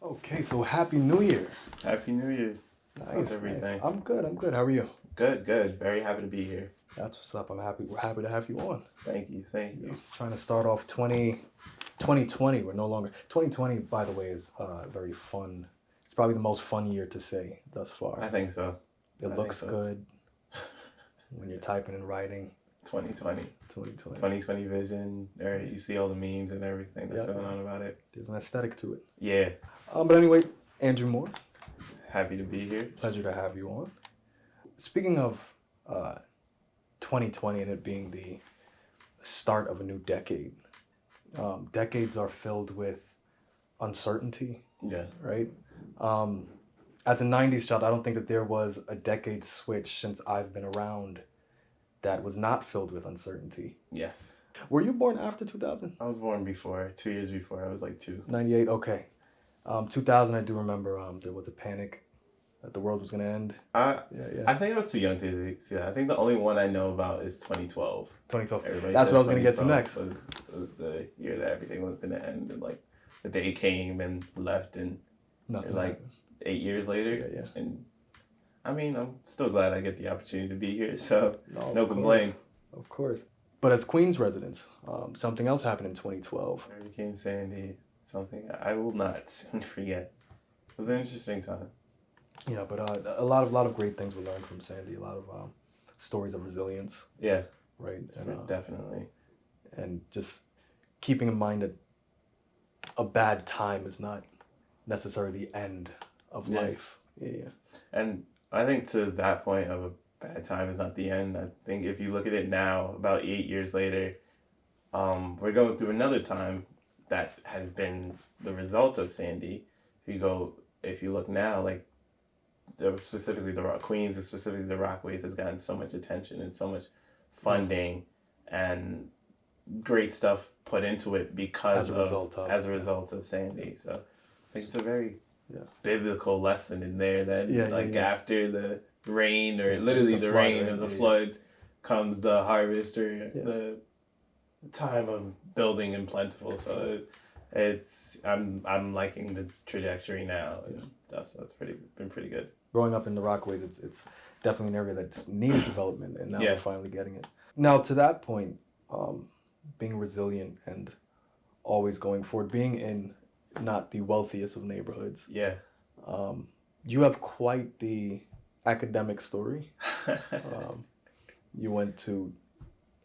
Okay, so Happy New Year. Happy New Year. How's Nice, everything? nice. I'm good. How are you? Good, good. Very happy to be here. That's what's up. We're happy to have you on. Thank you, thank You know, you. trying to start off 2020. We're no longer 2020. By the way, is very fun. It's probably the most fun year to say thus far. I think so. It I looks think so. good when you're typing and writing. 2020. 2020. 2020 vision. Right? You see all the memes and everything that's Yeah. going on about it. There's an aesthetic to it. Yeah. But anyway, Andrew Moore, Happy to be here. pleasure to have you on. Speaking of 2020 and it being the start of a new decade, decades are filled with uncertainty, Yeah. right? As a 90s child, I don't think that there was a decade switch since I've been around that was not filled with uncertainty. Yes. Were you born after 2000? I was born before, 2 years before. I was like 2. 98, okay. 2000, I do remember there was a panic that the world was going to end. I Yeah. think I was too young to see that. I think the only one I know about is 2012. 2012. Everybody That's says what I was going to get to 2012 next. Was the year that everything was going to end, and like the day came and left, and Nothing like happened. 8 years later. Yeah. And I mean, I'm still glad I get the opportunity to be here, so Of no course. complaints. Of course. But as Queens residents, something else happened in 2012. Hurricane Sandy, something I will not soon forget. It was an interesting time. Yeah, but a lot of great things were learned from Sandy. A lot of stories of resilience, Yeah, right? And definitely. and just keeping in mind that a bad time is not necessarily the end of Yeah. life. Yeah. And I think to that point of a bad time is not the end. I think if you look at it now, about 8 years later, we're going through another time that has been the result of Sandy. If you look now, like specifically Queens, and specifically the Rockaways, has gotten so much attention and so much funding and great stuff put into it As a result of Sandy. So I think it's a very Yeah. biblical lesson in there that Yeah. after the rain, or Yeah, literally the the flood, rain right? or the Yeah. flood, comes the harvest, or Yeah. the time of building and plentiful. So I'm liking the trajectory now. Yeah. That's been pretty good. Growing up in the Rockaways, it's definitely an area that's needed development, and now Yeah. we're finally getting it. Now, to that point, being resilient and always going forward, being in not the wealthiest of neighborhoods, Yeah. you have quite the academic story. You went to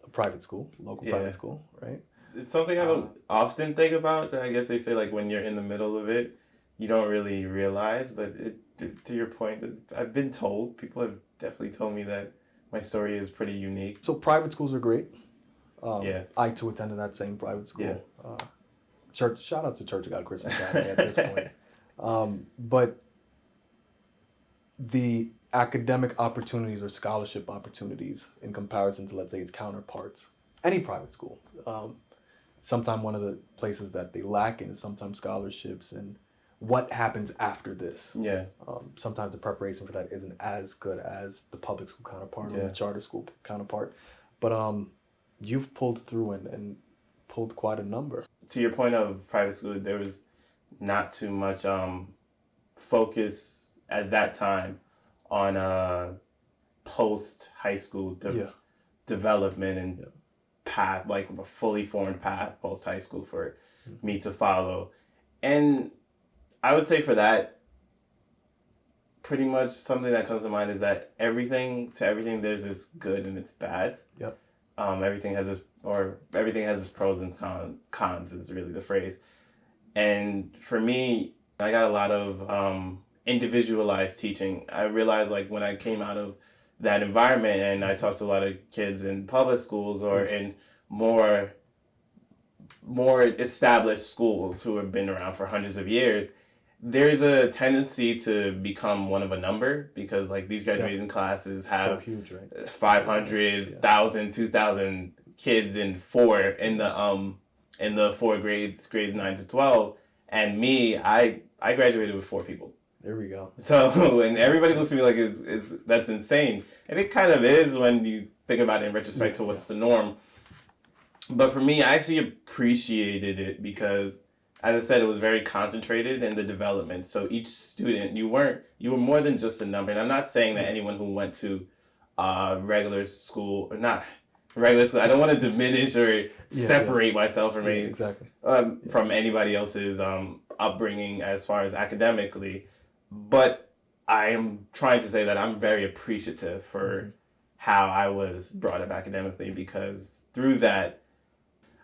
a private school, local Yeah. private school, right? It's something I don't often think about. I guess they say, like, when you're in the middle of it, you don't really realize. But to your point, I've been told, people have definitely told me that my story is pretty unique. So private schools are great. Yeah. I too attended that same private school. Yeah. Church. Shout out to Church of God Christian Academy at this point. But the academic opportunities or scholarship opportunities in comparison to, let's say, its counterparts, any private school, sometimes one of the places that they lack in is sometimes scholarships and what happens after this. Yeah. Sometimes the preparation for that isn't as good as the public school counterpart or Yeah. the charter school counterpart. But you've pulled through and pulled quite a number. To your point of private school, there was not too much focus at that time on post high school development and path, like a fully formed path post high school for me to follow. And I would say for that, pretty much something that comes to mind is that everything there's this good and its bad. Yep. Everything has its pros and cons is really the phrase. And for me, I got a lot of individualized teaching. I realized, like, when I came out of that environment and I talked to a lot of kids in public schools or in more established schools who have been around for hundreds of years, there's a tendency to become one of a number, because, like, these graduating classes have So huge, right? 500,000, 2,000 kids in the four grades 9 to 12, and me, I graduated with 4 people. There we go. So, and everybody looks at me like that's insane, and it kind of is when you think about it in retrospect to what's the norm. But for me, I actually appreciated it, because as I said, it was very concentrated in the development. So each student, you were more than just a number. And I'm not saying that anyone who went to regular school, or not regular school, I don't want to diminish or separate myself from exactly. From anybody else's upbringing as far as academically. But I am trying to say that I'm very appreciative for how I was brought up academically, because through that,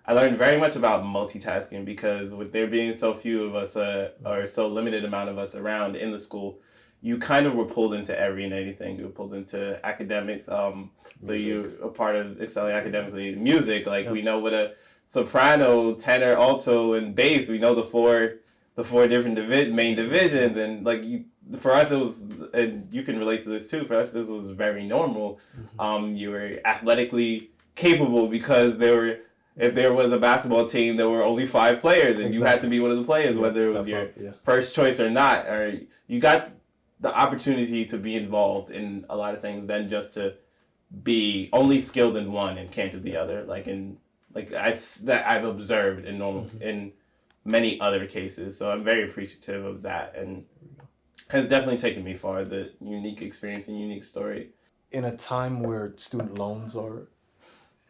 I learned very much about multitasking, because with there being so few of us or so limited amount of us around in the school, you kind of were pulled into every and anything. You were pulled into academics. So you're a part of excelling academically. Music, like we know what a soprano, tenor, alto, and bass. We know the four different main divisions, and like for us it was, and you can relate to this too. For us, this was very normal. You were athletically capable because if there was a basketball team, there were only 5 players, and you had to be one of the players, whether it was your first choice or not. Or you got the opportunity to be involved in a lot of things than just to be only skilled in one and can't do the other. I've observed in many other cases. So I'm very appreciative of that, and has definitely taken me far. The unique experience and unique story. In a time where student loans are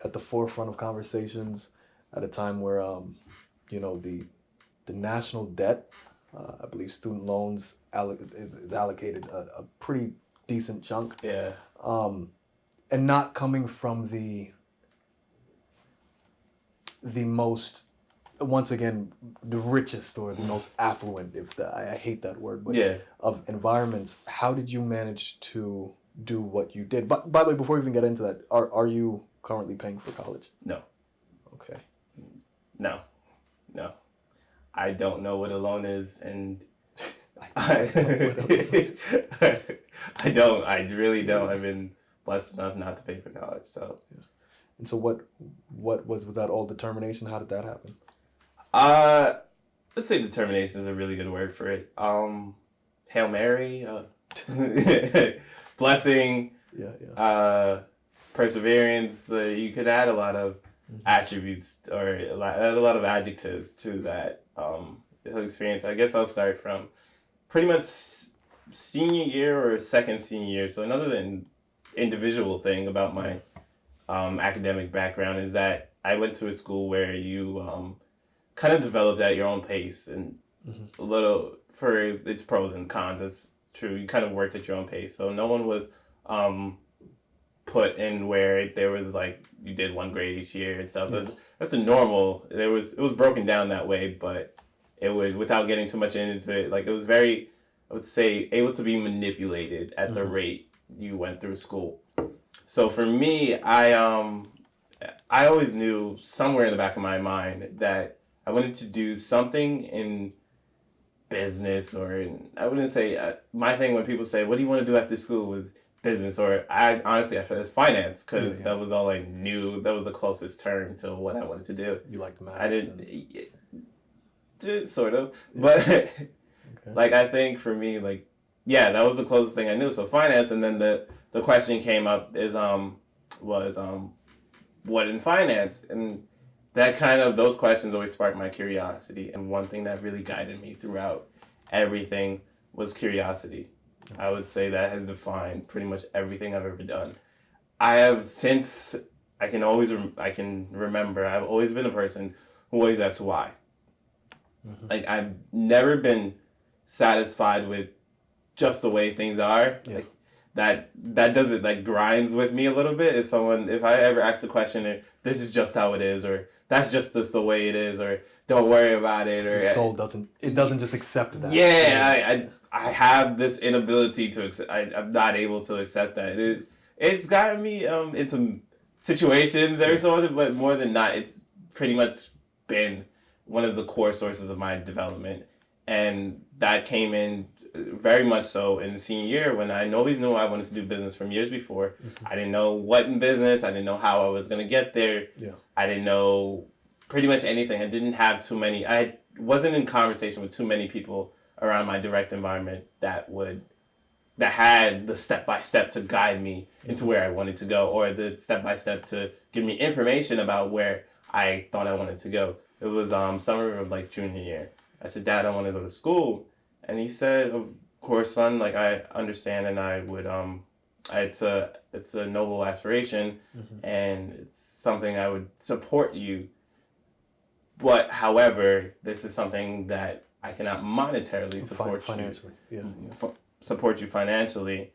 at the forefront of conversations, at a time where the national debt, I believe student loans is allocated a pretty decent chunk. Yeah. And not coming from the most, once again, the richest or the most affluent, I hate that word, but of environments. How did you manage to do what you did? But by the way, before we even get into that, are you currently paying for college? No. Okay. No. I don't know what a loan is, and I don't. I really don't. I've been blessed enough not to pay for college. So. Yeah. And so what was that all determination? How did that happen? Let's say determination is a really good word for it. Hail Mary, blessing, perseverance. You could add a lot of attributes or a lot of adjectives to that experience. I guess I'll start from pretty much senior year or second senior year. So another individual thing about my academic background is that I went to a school where you kind of developed at your own pace, and a little for its pros and cons. It's true. You kind of worked at your own pace. So no one was put in where there was like you did one grade each year and stuff. Yeah. That's the normal. It was broken down that way, but it would, without getting too much into it, like it was very, I would say, able to be manipulated at the rate you went through school. So for me, I always knew somewhere in the back of my mind that I wanted to do something in business, or I wouldn't say my thing when people say, "What do you want to do after school?" was business, or I felt it's finance, because that was all I knew. That was the closest term to what I wanted to do. You liked math. I didn't, sort of, but like I think for me, like that was the closest thing I knew. So finance, and then the question came up is what in finance, and that kind of, those questions always sparked my curiosity. And one thing that really guided me throughout everything was curiosity. I would say that has defined pretty much everything I've ever done. I have, since I can remember, I've always been a person who always asks why. Like I've never been satisfied with just the way things are. Like, that does it, like grinds with me a little bit. If I ever ask the question, this is just how it is, or that's just the way it is, or don't worry about it, or your soul doesn't just accept that. I have this inability to accept. I'm not able to accept that. It's gotten me in some situations every so often, but more than not, it's pretty much been one of the core sources of my development, and that came in very much so in the senior year, when I always knew I wanted to do business from years before. I didn't know what in business. I didn't know how I was going to get there. I didn't know pretty much anything. I didn't have too many. I wasn't in conversation with too many people around my direct environment that had the step-by-step to guide me into where I wanted to go, or the step-by-step to give me information about where I thought I wanted to go. It was summer of like junior year. I said, Dad, I want to go to school. And he said, of course, son, like, I understand, and I would, it's a noble aspiration, and it's something I would support you. But, however, this is something that I cannot monetarily support financially. Support you financially.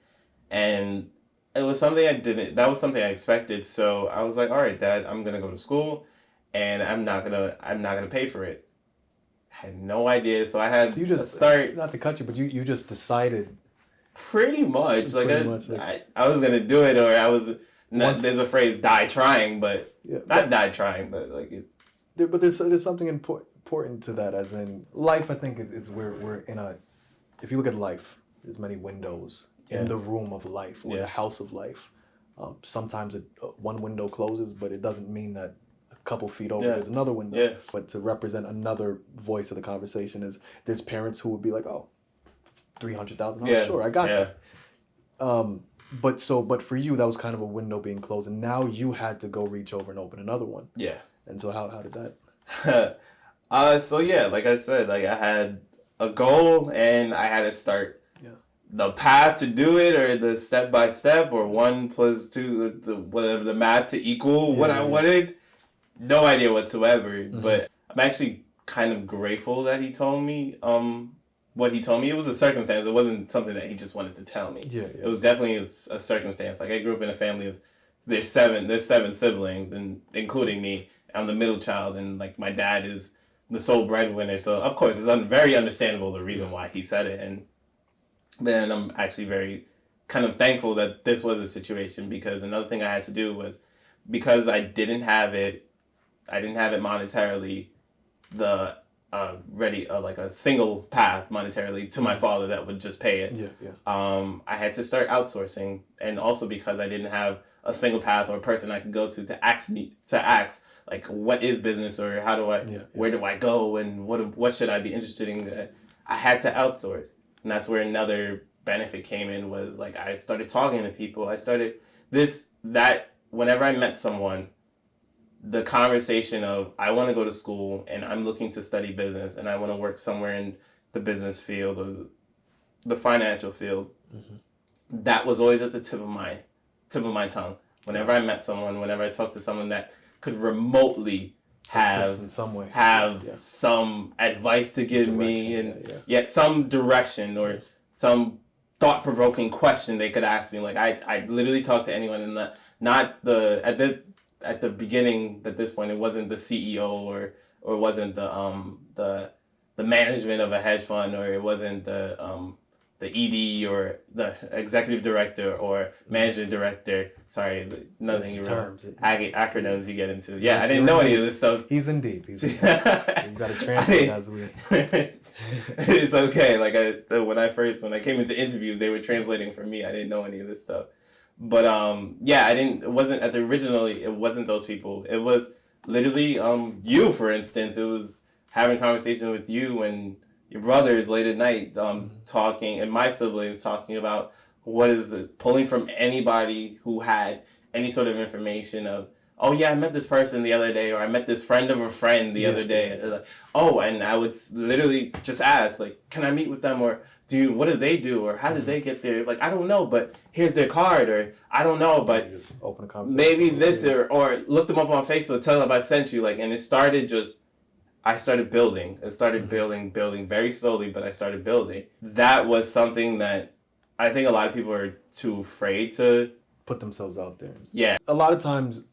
And it was something that was something I expected. So I was like, all right, Dad, I'm going to go to school, and I'm not going to pay for it. I had no idea. So I had so you just start. Not to cut you, but you just decided. Pretty much. I was going to do it, or I was, there's a phrase, die trying, but not die trying, but like it. But there's something important to that, as in life. I think is we're in a. If you look at life, there's many windows in the room of life or the house of life. Sometimes one window closes, but it doesn't mean that a couple feet over there's another window. Yeah. But to represent another voice of the conversation is there's parents who would be like, oh, $300,000. Sure, I got that. But for you, that was kind of a window being closed, and now you had to go reach over and open another one. Yeah. And so how did that? So yeah, like I said, like I had a goal and I had to start the path to do it, or the step by step, or 1 + 2, whatever the math to equal what I wanted. No idea whatsoever. But I'm actually kind of grateful that he told me what he told me. It was a circumstance. It wasn't something that he just wanted to tell me. It was definitely a circumstance. Like I grew up in a family of there's seven siblings, and including me. I'm the middle child, and like my dad is the sole breadwinner. So of course it's very understandable the reason why he said it. And then I'm actually very kind of thankful that this was a situation, because another thing I had to do was, because I didn't have it monetarily, the like a single path monetarily to my father that would just pay it. I had to start outsourcing, and also because I didn't have a single path or a person I could go to ask like, what is business, or how do I, where do I go, and what should I be interested in? I had to outsource. And that's where another benefit came in, was like I started talking to people. I started whenever I met someone, the conversation of, I want to go to school and I'm looking to study business and I want to work somewhere in the business field or the financial field, that was always at the tip of my tongue. Whenever I met someone, whenever I talked to someone that could remotely have in some way, some advice to give me, and yet some direction or some thought-provoking question they could ask me. Like I literally talk to anyone, and at the beginning, at this point, it wasn't the CEO or it wasn't the management of a hedge fund, or it wasn't the ED or the executive director or managing director. Sorry, nothing. Acronyms you get into. Yeah, I didn't know any of this stuff. He's in deep. We've got to translate as we. It's okay. Like when I came into interviews, they were translating for me. I didn't know any of this stuff. But it wasn't originally. It wasn't those people. It was literally you, for instance. It was having conversations with you and your brothers late at night, talking, and my siblings talking about what is it, pulling from anybody who had any sort of information of, oh yeah, I met this person the other day, or I met this friend of a friend the other day. Like, oh, and I would literally just ask, like, can I meet with them, or what do they do, or how did they get there? Like, I don't know, but here's their card, or I don't know, but just open a conversation. Maybe this, or look them up on Facebook, tell them I sent you, like, and it started I started building. It started building very slowly, but I started building. That was something that I think a lot of people are too afraid to put themselves out there. Yeah. A lot of times,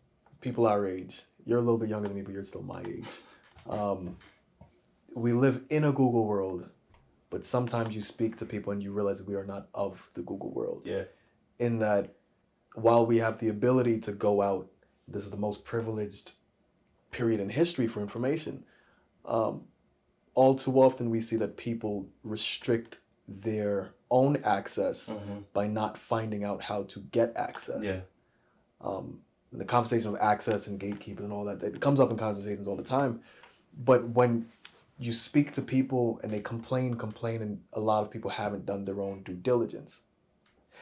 people our age, you're a little bit younger than me, but you're still my age. We live in a Google world, but sometimes you speak to people and you realize we are not of the Google world. Yeah. In that, while we have the ability to go out, this is the most privileged period in history for information. All too often we see that people restrict their own access by not finding out how to get access. Yeah. The conversation of access and gatekeeping and all that, it comes up in conversations all the time. But when you speak to people and they complain, and a lot of people haven't done their own due diligence.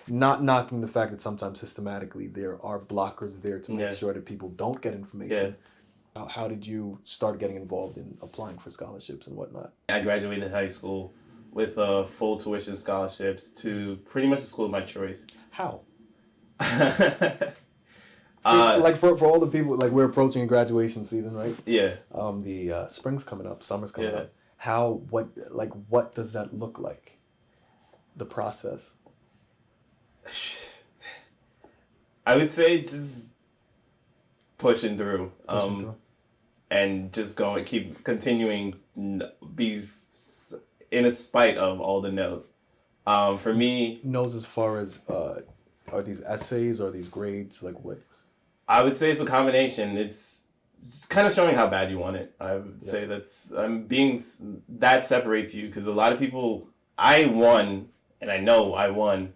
Not knocking the fact that sometimes systematically there are blockers there to make sure that people don't get information. how did you start getting involved in applying for scholarships and whatnot? I graduated high school with full tuition scholarships to pretty much the school of my choice. How? Uh, Like for all the people, like we're approaching graduation season, right? yeah. The spring's coming up, summer's coming Yeah. up. What does that look like? The process. I would say just pushing through. Pushing through. And just keep continuing, be in spite of all the no's. For me, Knows as far as are these essays or these grades, like what? I would say it's a combination. It's kind of showing how bad you want it. I would say that separates you, because a lot of people, I won, and I know I won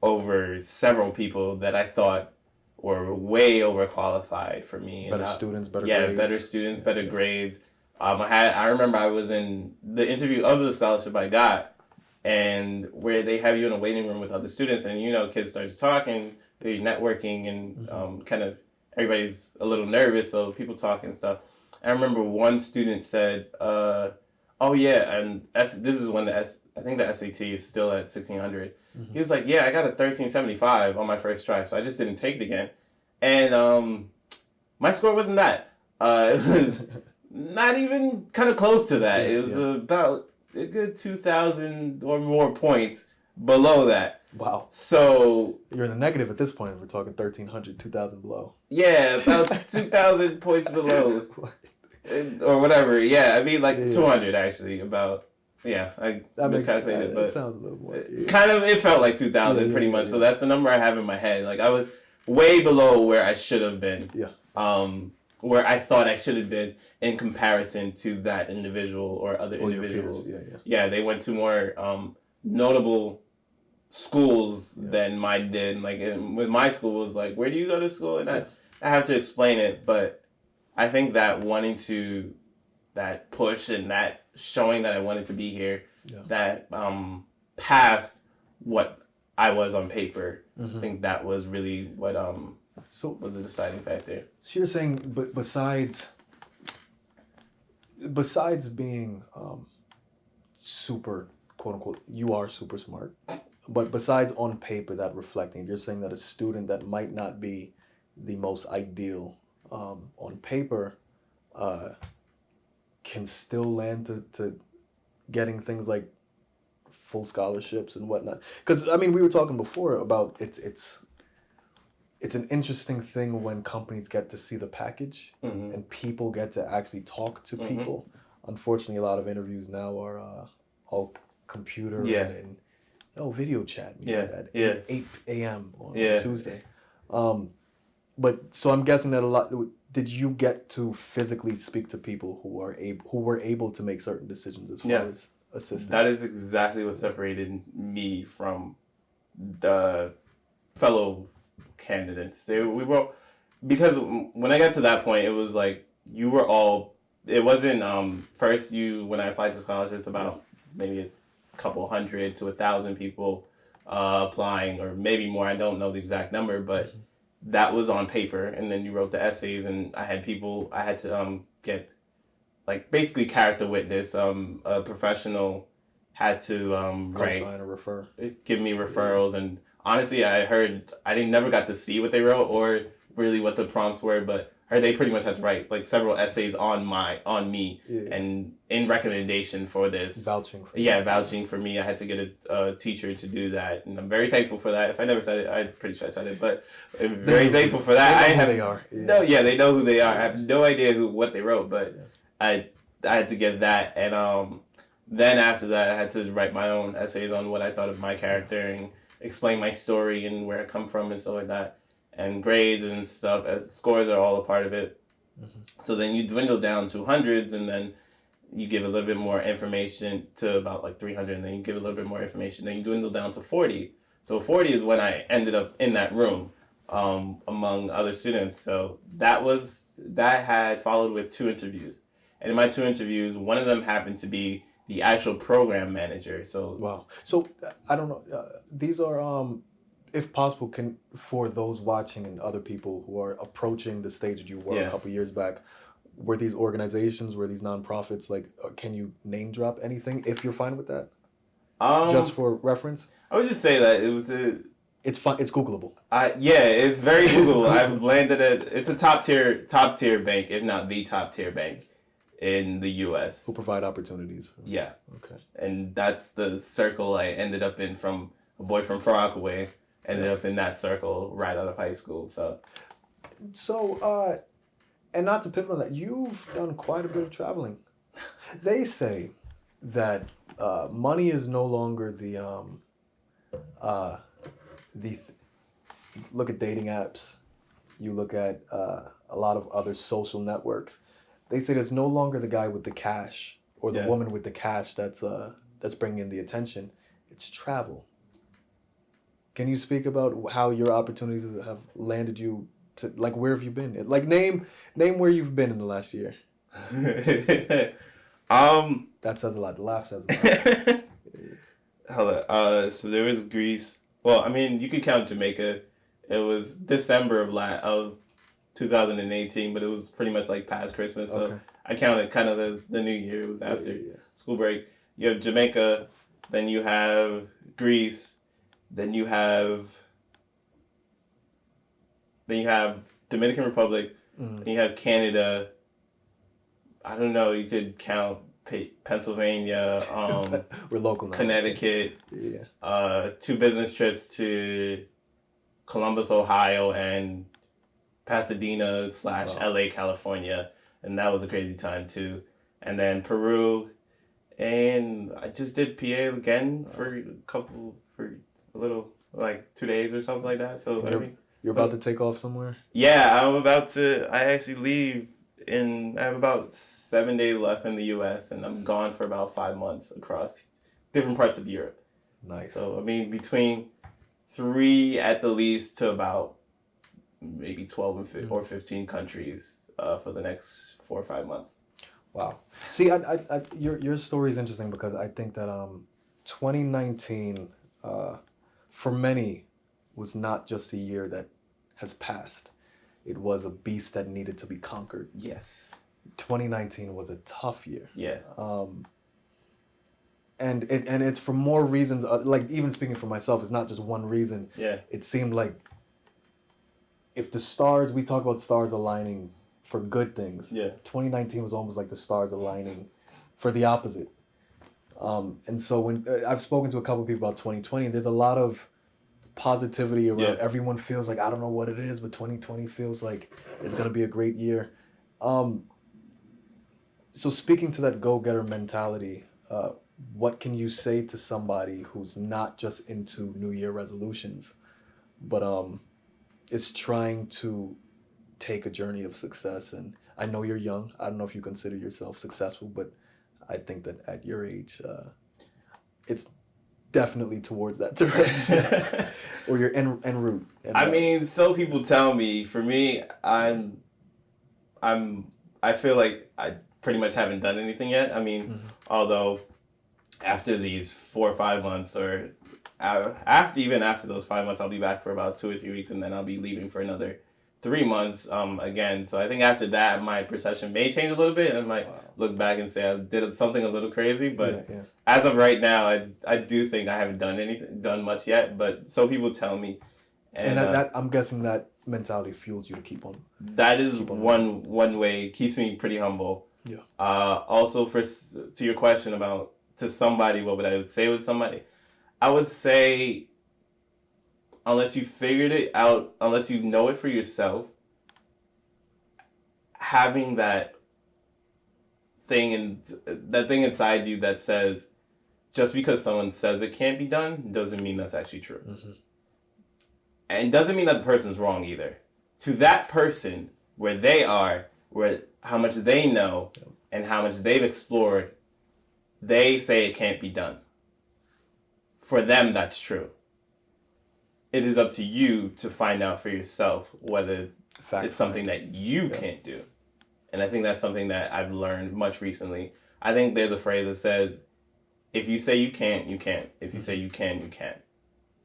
over several people that I thought were way overqualified for me. Better students, better yeah, grades. better students, better grades. I remember I was in the interview of the scholarship I got, and where they have you in a waiting room with other students, and kids start to talk and they're networking, and kind of everybody's a little nervous, so people talk and stuff. I remember one student said, "Oh yeah," and this is when I think the SAT is still at 1600. He was like, "Yeah, I got a 1375 on my first try, so I just didn't take it again," and my score wasn't that. It was not even kind of close to that. It was about a good 2,000 or more points below that. Wow. So You're in the negative at this point. We're talking 1,300, 2,000 below. yeah, about 2,000 points below, or whatever. Yeah, I mean 200 actually. About I miscalculated, but it sounds a little more. kind of it felt like 2,000 pretty much. So that's the number I have in my head. Like I was way below where I should have been. Yeah. Where I thought I should have been in comparison to that individual or other individuals. Your peers. Yeah, they went to more notable schools than mine did. Like with my school was like, where do you go to school? And I have to explain it, but I think that that push and that showing that I wanted to be here, that past what I was on paper, I think that was really what was the deciding factor. So you're saying, but besides being super, quote unquote, you are super smart, but besides on paper that reflecting, you're saying that a student that might not be the most ideal on paper can still land to getting things like full scholarships and whatnot. Because I mean, we were talking before about it's an interesting thing when companies get to see the package and people get to actually talk to people. Unfortunately, a lot of interviews now are all computer and video chat at 8 a.m. on Tuesday. But so I'm guessing that a lot. Did you get to physically speak to people who were able to make certain decisions as far as assistance? That is exactly what separated me from the fellow candidates. Because when I got to that point, it was like you were all. It wasn't first when I applied to scholarships, about maybe a couple hundred to 1,000 people applying, or maybe more. I don't know the exact number, but that was on paper, and then you wrote the essays, and I had to get basically character witness. A professional had to write, co-sign or refer, give me referrals, and honestly, I never got to see what they wrote or really what the prompts were, but I heard they pretty much had to write several essays on me and in recommendation for this. Vouching for me. I had to get a teacher to do that, and I'm very thankful for that. If I never said it, I'm pretty sure I said it, but I'm very thankful for that. They know who they are. No, they know who they are. I have no idea what they wrote, but I had to get that, and then after that, I had to write my own essays on what I thought of my character and explain my story and where I come from and stuff like that. And grades and stuff, as scores are all a part of it. So then you dwindle down to hundreds, and then you give a little bit more information to about 300, and then you give a little bit more information, then you dwindle down to 40. So 40 is when I ended up in that room among other students. So that had followed with 2 interviews. And in my 2 interviews, one of them happened to be the actual program manager. So wow. So I don't know. These are if possible, for those watching and other people who are approaching the stage that you were a couple years back, were these organizations, were these nonprofits, like, can you name drop anything if you're fine with that? Just for reference? I would just say that it was It's fun. It's Googleable. Yeah, it's very It's Google. Google. I've landed at it's a top tier bank, if not the top tier bank in the U.S. Who provide opportunities. Yeah. Okay. And that's the circle I ended up in from a boy from Far Rockaway. Ended up in that circle right out of high school. So, and not to pivot on that, you've done quite a bit of traveling. They say that money is no longer look at dating apps, you look at a lot of other social networks. They say there's no longer the guy with the cash or the woman with the cash that's bringing in the attention. It's travel. Can you speak about how your opportunities have landed you to, like, where have you been? Like, name where you've been in the last year. That says a lot. The laugh says a lot. Hello. So there was Greece. Well, I mean, you could count Jamaica. It was December of 2018, but it was pretty much like past Christmas. So Okay. I count it kind of as the New Year. It was after school break. You have Jamaica, then you have Greece, then you have Dominican Republic, then you have Canada. I don't know. You could count Pennsylvania, We're local now. Connecticut. Yeah. 2 business trips to Columbus, Ohio, and Pasadena / LA, California, and that was a crazy time too. And then Peru, and I just did PA again for a little, like 2 days or something like that. So You're about to take off somewhere? Yeah, I actually leave I have about 7 days left in the US, and I'm gone for about 5 months across different parts of Europe. Nice. So, I mean, between 3 at the least to about maybe 12 or 15 countries for the next 4 or 5 months. Wow. See, your story is interesting because I think that 2019, for many, was not just a year that has passed. It was a beast that needed to be conquered. Yes. 2019 was a tough year. Yeah. And it's for more reasons. Like, even speaking for myself, it's not just one reason. Yeah. It seemed like if we talk about stars aligning for good things. Yeah. 2019 was almost like the stars aligning for the opposite. And so when I've spoken to a couple of people about 2020, there's a lot of positivity around. Everyone feels like, I don't know what it is, but 2020 feels like it's going to be a great year. So speaking to that go-getter mentality, what can you say to somebody who's not just into New Year resolutions, but is trying to take a journey of success? And I know you're young. I don't know if you consider yourself successful, but I think that at your age, it's definitely towards that direction, or you're en route. I mean, so people tell me. For me, I feel like I pretty much haven't done anything yet. I mean, although after these 4 or 5 months, or after those 5 months, I'll be back for about 2 or 3 weeks, and then I'll be leaving for another 3 months again. So I think after that, my perception may change a little bit, and I might look back and say I did something a little crazy. But as of right now, I do think I haven't done much yet. But so people tell me, and that I'm guessing that mentality fuels you to keep on. That is one way. It keeps me pretty humble. Yeah. Also, to your question about to somebody, what would I say with somebody? I would say, unless you figured it out, unless you know it for yourself, having that thing inside you that says, just because someone says it can't be done doesn't mean that's actually true. And doesn't mean that the person's wrong either. To that person, where they are, how much they know and how much they've explored, they say it can't be done. For them, that's true. It is up to you to find out for yourself whether it's something that you can't do. And I think that's something that I've learned much recently. I think there's a phrase that says, if you say you can't, you can't. If you say you can, you can.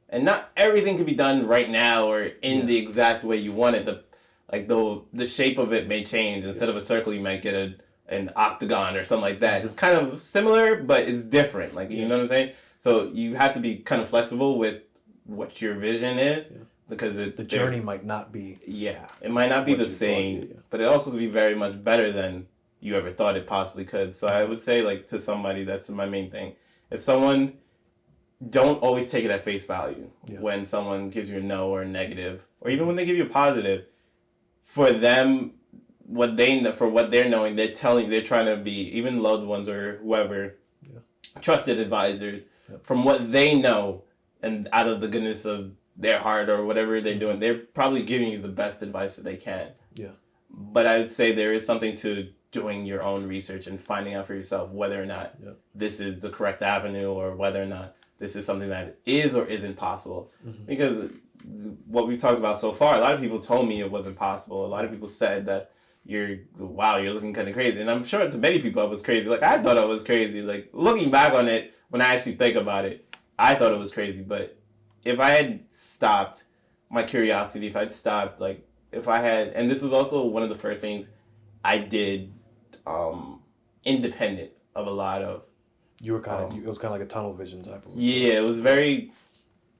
And not everything can be done right now or in the exact way you want it. like the shape of it may change. Instead of a circle, you might get an octagon or something like that. It's kind of similar, but it's different. Like, you know what I'm saying? So you have to be kind of flexible with what your vision is, because the journey might not be. Yeah, it might not be the same, but it also could be very much better than you ever thought it possibly could. So I would say, like, to somebody, that's my main thing. If someone, don't always take it at face value when someone gives you a no or a negative, or even when they give you a positive. For them, what they're knowing, they're trying to be, even loved ones or whoever, trusted advisors, from what they know and out of the goodness of their heart or whatever they're doing, they're probably giving you the best advice that they can. Yeah. But I would say there is something to doing your own research and finding out for yourself whether or not this is the correct avenue, or whether or not this is something that is or isn't possible. Because what we've talked about so far, a lot of people told me it wasn't possible. A lot of people said that you're looking kind of crazy. And I'm sure to many people I was crazy. Like, I thought I was crazy. Like, looking back on it, when I actually think about it, I thought it was crazy. But if I had stopped my curiosity, if I'd stopped, like, if I had, and this was also one of the first things I did, independent of a lot of. You were kind of, it was kind of like a tunnel vision type of. Yeah, it was very,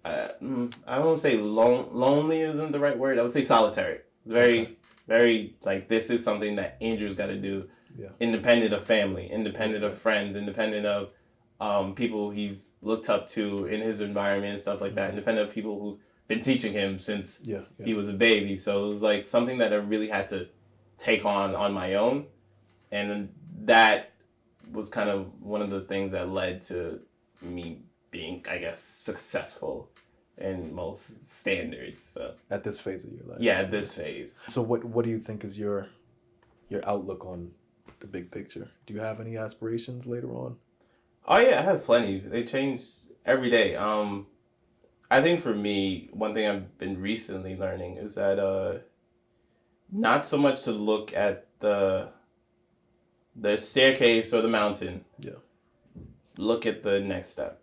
I don't want to say lonely isn't the right word. I would say solitary. It's very, very, like, this is something that Andrew's got to do. Yeah. Independent of family, independent of friends, independent of people he's looked up to in his environment and stuff like that, independent of people who've been teaching him since he was a baby. So it was like something that I really had to take on my own. And that was kind of one of the things that led to me being, I guess, successful in most standards. So at this phase of your life. Yeah, at this phase. So what do you think is your outlook on the big picture? Do you have any aspirations later on? Oh yeah, I have plenty. They change every day. I think for me, one thing I've been recently learning is that not so much to look at the staircase or the mountain. Yeah. Look at the next step.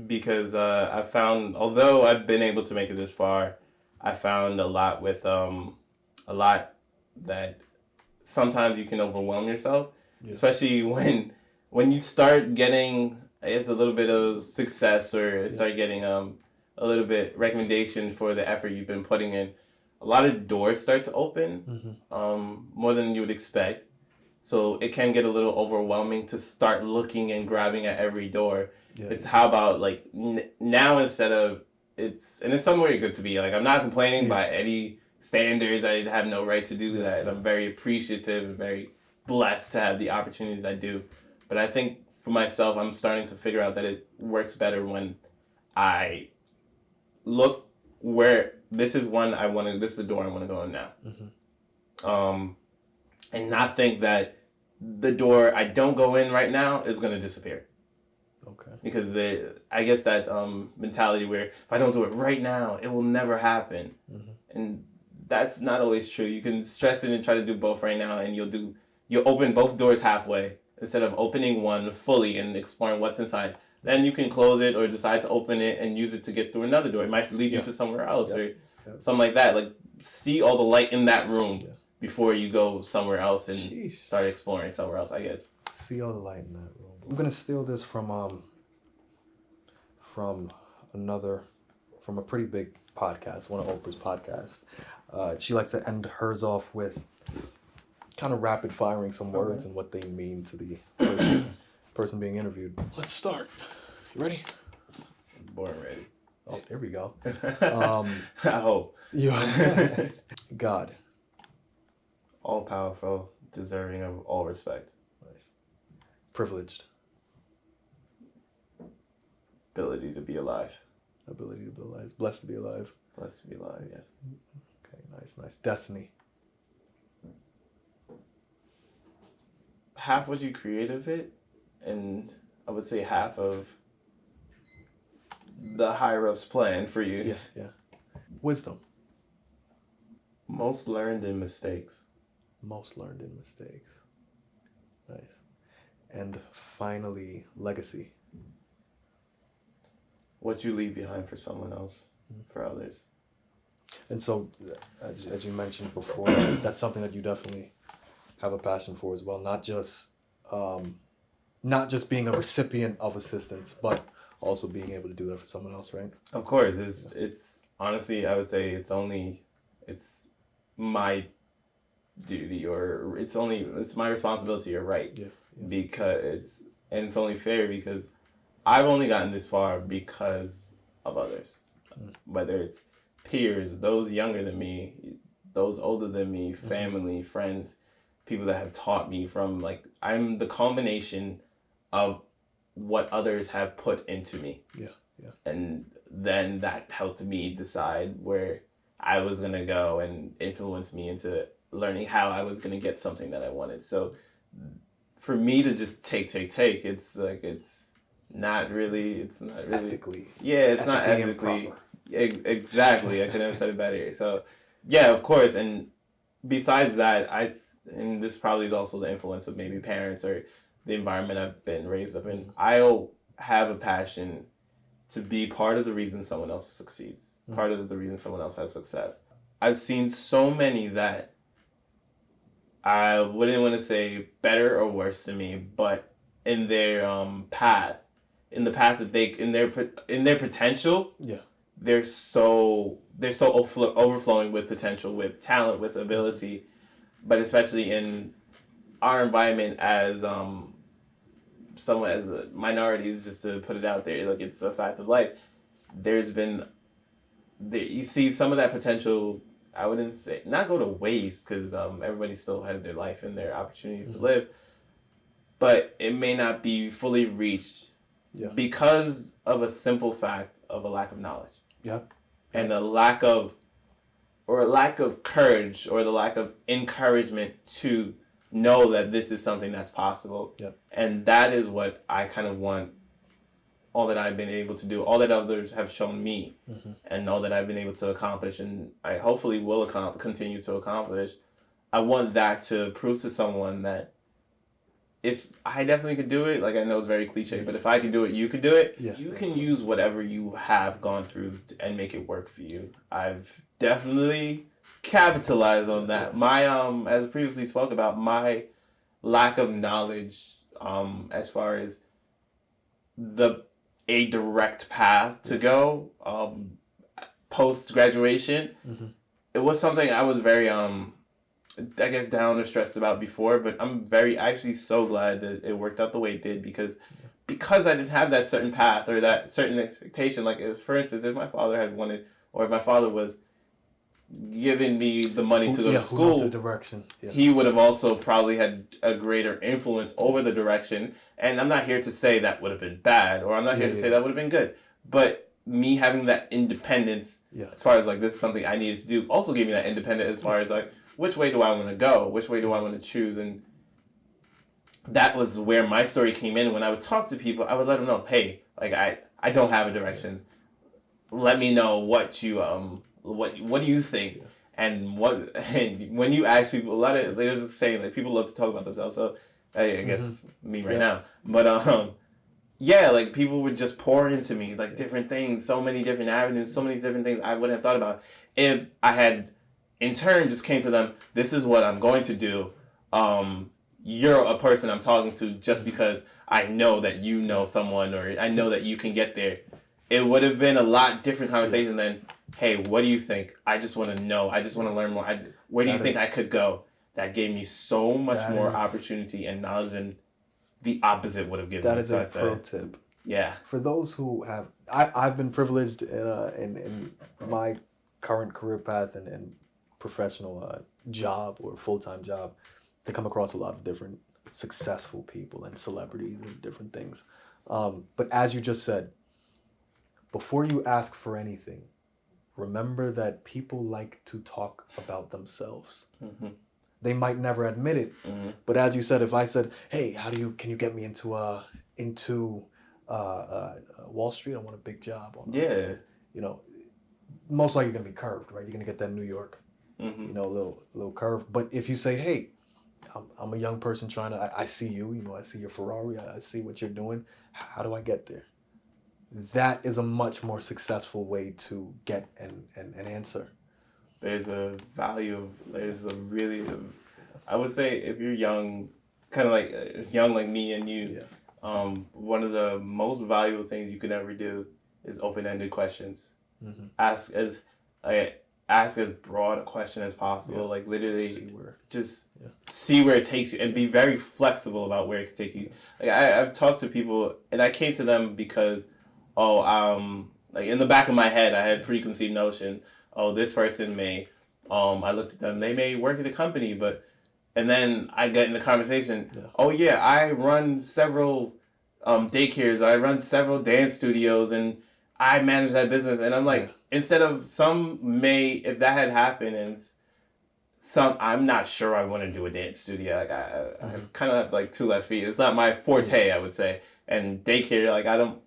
Because I found, although I've been able to make it this far, I found a lot that sometimes you can overwhelm yourself, especially when you start getting, I guess, a little bit of success, or start getting a little bit recommendation for the effort you've been putting in. A lot of doors start to open, more than you would expect. So it can get a little overwhelming to start looking and grabbing at every door. It's how about, like, now, instead of, it's somewhere good to be. Like, I'm not complaining by any standards. I have no right to do that. And I'm very appreciative and very blessed to have the opportunities I do. But I think for myself, I'm starting to figure out that it works better when I look where this is this is the door I want to go in now. And not think that the door I don't go in right now is going to disappear. Okay. Because I guess that mentality where if I don't do it right now, it will never happen. And that's not always true. You can stress it and try to do both right now, and you'll open both doors halfway instead of opening one fully and exploring what's inside. Then you can close it or decide to open it and use it to get through another door. It might lead you to somewhere else or something like that. Like, see all the light in that room before you go somewhere else and start exploring somewhere else, I guess. See all the light in that room. I'm gonna steal this from a pretty big podcast, one of Oprah's podcasts. She likes to end hers off with kind of rapid firing some words and what they mean to the person being interviewed. Let's start. You ready? Born ready. Oh, there we go. I hope. God. All powerful, deserving of all respect. Nice. Privileged. Ability to be alive. Ability to be alive. Blessed to be alive. Blessed to be alive, yes. Okay, nice. Destiny. Half what you create of it, and I would say half of the higher up's plan for you. Yeah. Wisdom. Most learned in mistakes. Nice. And finally, legacy. What you leave behind for someone else, for others. And so, as you mentioned before, that's something that you definitely have a passion for as well. Um, not just being a recipient of assistance, but also being able to do that for someone else, right? Of course, it's honestly, I would say it's my duty, or it's my responsibility or right, Yeah. because, and it's only fair because I've only gotten this far because of others, whether it's peers, those younger than me, those older than me, family, friends, people that have taught me. From like, I'm the combination of what others have put into me. Yeah. Yeah. And then that helped me decide where I was going to go and influence me into learning how I was going to get something that I wanted. So for me to just take, it's like, it's not really Ethically. Yeah, it's not ethically. Improper. Exactly. I couldn't have said it better. So yeah, of course. And besides that, and this probably is also the influence of maybe parents or the environment I've been raised up in. I have a passion to be part of the reason someone else succeeds, part of the reason someone else has success. I've seen so many that I wouldn't want to say better or worse than me, but in their path, in the path that they in their potential, Yeah. they're so overflowing with potential, with talent, with ability, but especially in our environment as someone as a minorities, just to put it out there, like, it's a fact of life. You see some of that potential. I wouldn't say not go to waste, because everybody still has their life and their opportunities to live, but it may not be fully reached because of a simple fact of a lack of knowledge. Yep. And a lack of courage, or the lack of encouragement to know that this is something that's possible. Yep. And that is what I kind of want, all that I've been able to do, all that others have shown me, and all that I've been able to accomplish, and I hopefully will continue to accomplish. I want that to prove to someone that if I definitely could do it, like, I know it's very cliche, but if I can do it, you could do it. Yeah. You can use whatever you have gone through and make it work for you. I've definitely capitalized on that. My as I previously spoke about, my lack of knowledge as far as a direct path to go post graduation. It was something I was very I guess down or stressed about before, but I'm actually so glad that it worked out the way it did, because I didn't have that certain path or that certain expectation. Like, for instance, if my father had wanted, or if my father was giving me the money to go to school, the direction. Yeah. He would have also probably had a greater influence over the direction. And I'm not here to say that would have been bad, or I'm not here to say that would have been good. But me having that independence, as far as like, this is something I needed to do, also gave me that independence as far as like, which way do I want to go? Which way do I want to choose? And that was where my story came in. When I would talk to people, I would let them know, hey, like, I don't have a direction. Let me know what you what do you think? Yeah. And when you ask people, a lot of, there's a saying, like, people love to talk about themselves. So I guess me right now, but yeah, like, people would just pour into me, like, different things, so many different avenues, so many different things I wouldn't have thought about if I had in turn just came to them. This is what I'm going to do. You're a person I'm talking to just because I know that you know someone, or I know that you can get there. It would have been a lot different conversation than, hey, what do you think? I just want to know. I just want to learn more. Where do you think I could go? That gave me so much more opportunity and knowledge than the opposite would have given me. That is a pro tip. Yeah. For those who have, I've been privileged in my current career path and professional job or full-time job to come across a lot of different successful people and celebrities and different things. But as you just said, before you ask for anything, remember that people like to talk about themselves. They might never admit it, but as you said, if I said, "Hey, can you get me into Wall Street? I want a big job." Most likely you're gonna be curved, right? You're gonna get that New York, little curve. But if you say, "Hey, I'm a young person trying to, I see you, I see your Ferrari, I see what you're doing. How do I get there?" That is a much more successful way to get an answer. there's a value of, there's a really, I would say if you're young, kind of like young like me and you, one of the most valuable things you could ever do is open-ended questions. Mm-hmm. Ask as broad a question as possible. Like literally, just Yeah. see where it takes you, and be very flexible about where it can take you. Like I've talked to people, and I came to them because, like in the back of my head, I had preconceived notion. Oh, this person may. I looked at them. They may work at a company, but, and then I get in the conversation. Yeah. Oh yeah, I run several daycares. I run several dance studios, and I manage that business. And I'm like, instead of some may, if that had happened, and some, I'm not sure I want to do a dance studio. Like I kind of have like two left feet. It's not my forte, I would say. And daycare, like I'm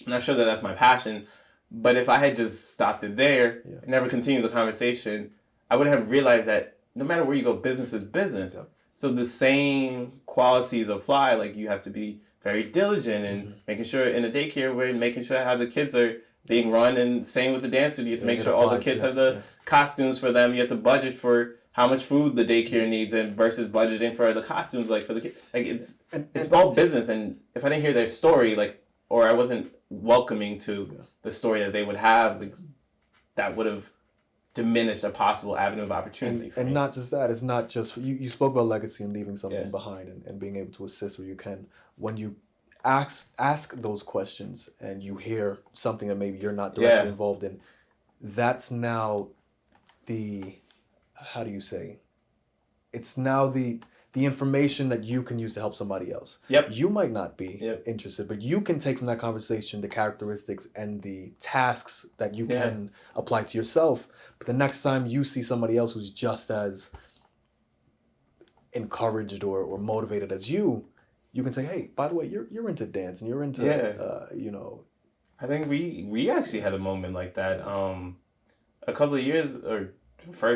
not sure that that's my passion. But if I had just stopped it there and never continued the conversation, I would have realized that no matter where you go, business is business. Yeah. So the same qualities apply. Like you have to be very diligent and making sure in a daycare we're making sure how the kids are being run, and same with the dance studio to make sure all the kids have the costumes for them. You have to budget for how much food the daycare needs, and versus budgeting for the costumes, like for the kids. Like it's all business. And if I didn't hear their story, like, or I wasn't welcoming to the story that they would have, like, that would have diminished a possible avenue of opportunity for me. And not just that, it's not just, you spoke about legacy and leaving something behind, and being able to assist where you can. When you ask those questions and you hear something that maybe you're not directly involved in, that's now the, how do you say, it's now the information that you can use to help somebody else. Yep. You might not be interested, but you can take from that conversation the characteristics and the tasks that you can apply to yourself. But the next time you see somebody else who's just as encouraged or motivated as you can say, hey, by the way, you're into dance and you're into, you know. I think we actually had a moment like that a couple of years, or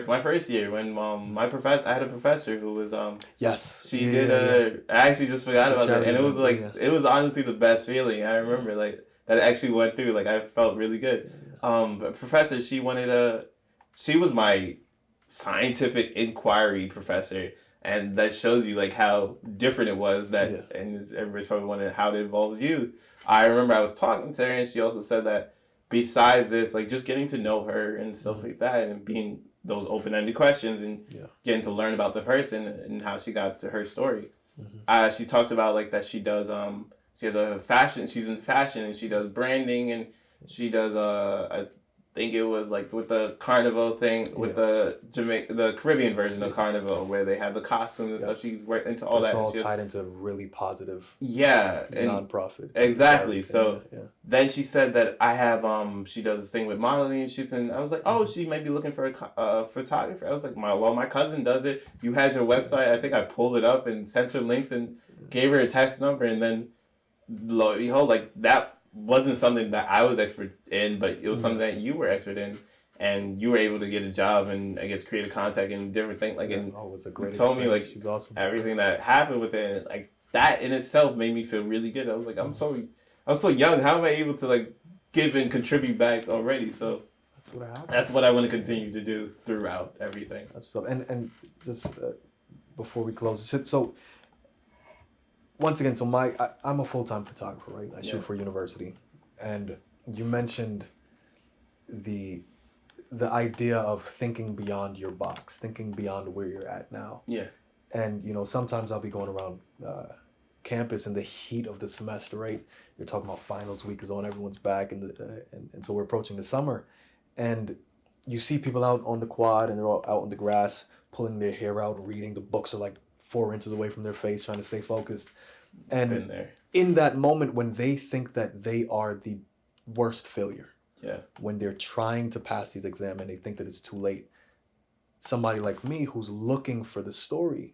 my first year, when my professor, I had a professor who was she did I actually just forgot about it, and it was like it was honestly the best feeling. I remember like that actually went through, like I felt really good. But professor, she was my scientific inquiry professor, and that shows you like how different it was that and everybody's probably wondering how it involves you. I remember I was talking to her, and she also said that besides this, like just getting to know her and stuff like that, and being those open-ended questions and getting to learn about the person and how she got to her story. She talked about like that she does she has a fashion, she's into fashion, and she does branding, and she does I think it was like with the Carnival thing, with the Caribbean version of Carnival, where they have the costumes and stuff. She's into all that. It's all tied into a really positive nonprofit. And exactly. So then she said that I have she does this thing with modeling and shoots, and I was like, oh, she might be looking for a photographer. I was like, my cousin does it. You had your website. I think I pulled it up and sent her links and gave her a text number, and then lo and behold, like that wasn't something that I was expert in, but it was something that you were expert in, and you were able to get a job and I guess create a contact and different things. Like, and it was a great told me like she's awesome. Everything that happened with it, and, like that in itself made me feel really good. I was like, I'm so young. How am I able to like give and contribute back already? So that's what I want to continue to do throughout everything. That's what's up. And just before we close, so. Once again, so I'm a full-time photographer, right? I shoot for a university, and you mentioned the idea of thinking beyond your box, thinking beyond where you're at now. Yeah. And you know, sometimes I'll be going around campus in the heat of the semester, right? You're talking about finals week is on, everyone's back, and so we're approaching the summer, and you see people out on the quad, and they're all out on the grass, pulling their hair out, reading. The books are like 4 inches away from their face, trying to stay focused. And in that moment when they think that they are the worst failure, when they're trying to pass these exams and they think that it's too late, somebody like me who's looking for the story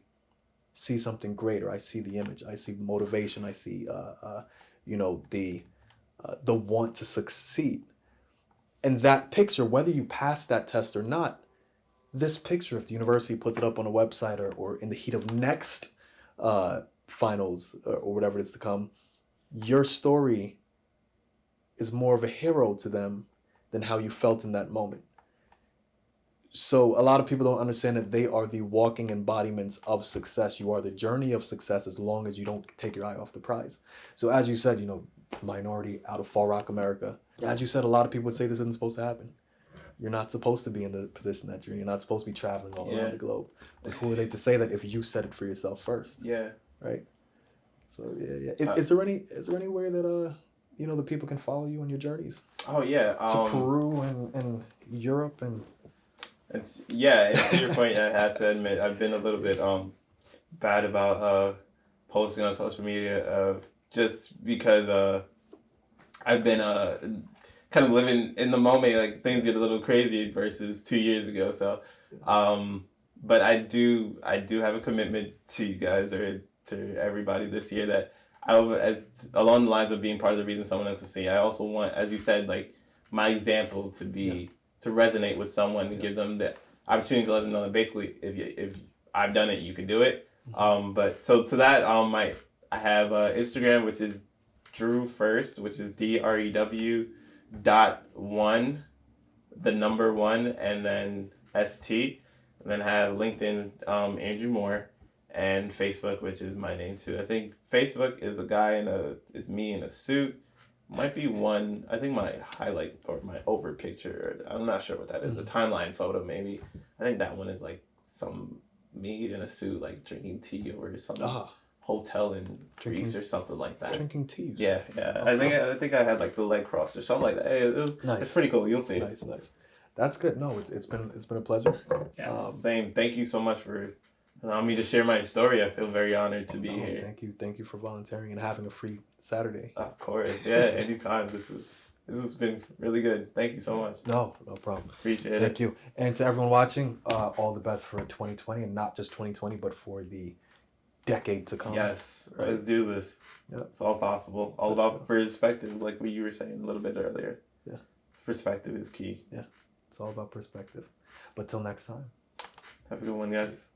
sees something greater. I see the image, I see motivation, I see you know, the want to succeed. And that picture, whether you pass that test or not, this picture, if the university puts it up on a website or in the heat of next finals or whatever it is to come, your story is more of a hero to them than how you felt in that moment. So a lot of people don't understand that they are the walking embodiments of success. You are the journey of success as long as you don't take your eye off the prize. So as you said, minority out of Far Rock, America. As you said, a lot of people would say this isn't supposed to happen. You're not supposed to be in the position that you're in. You're not supposed to be traveling all around the globe. But who are they to say that if you set it for yourself first? Yeah. Right? So yeah. Is there any way that the people can follow you on your journeys? Oh yeah. To Peru and Europe and And to your point, I have to admit I've been a little bit bad about posting on social media just because I've been kind of living in the moment, like things get a little crazy versus 2 years ago. So but I do have a commitment to you guys or to everybody this year that as along the lines of being part of the reason someone else to see. I also want, as you said, like my example to be to resonate with someone to give them the opportunity to let them know that basically if I've done it, you can do it. But so to that, I have Instagram, which is Drew First, which is DREW.1, the number 1, and then ST, and then I have LinkedIn, Andrew Moore, and Facebook, which is my name too. I think Facebook is a guy is me in a suit. Might be one, I think my highlight or my over picture, I'm not sure what that is, a timeline photo maybe. I think that one is like me in a suit, like drinking tea over some hotel in Greece or something like that. Drinking tea. Yeah. Okay. I think I had like the leg crossed or something like that. Nice. It's pretty cool. You'll see. Nice. That's good. No, it's been a pleasure. Yeah, same. Thank you so much for allowing me to share my story. I feel very honored to be here. Thank you for volunteering and having a free Saturday. Of course. Yeah, anytime. This has been really good. Thank you so much. No problem. Appreciate it. Thank you. And to everyone watching, all the best for 2020, and not just 2020, but for the decade to come. Yes. Right? Let's do this. Yeah. It's all possible. All about perspective, like what you were saying a little bit earlier. Yeah. Perspective is key. Yeah. It's all about perspective. But till next time. Have a good one, guys.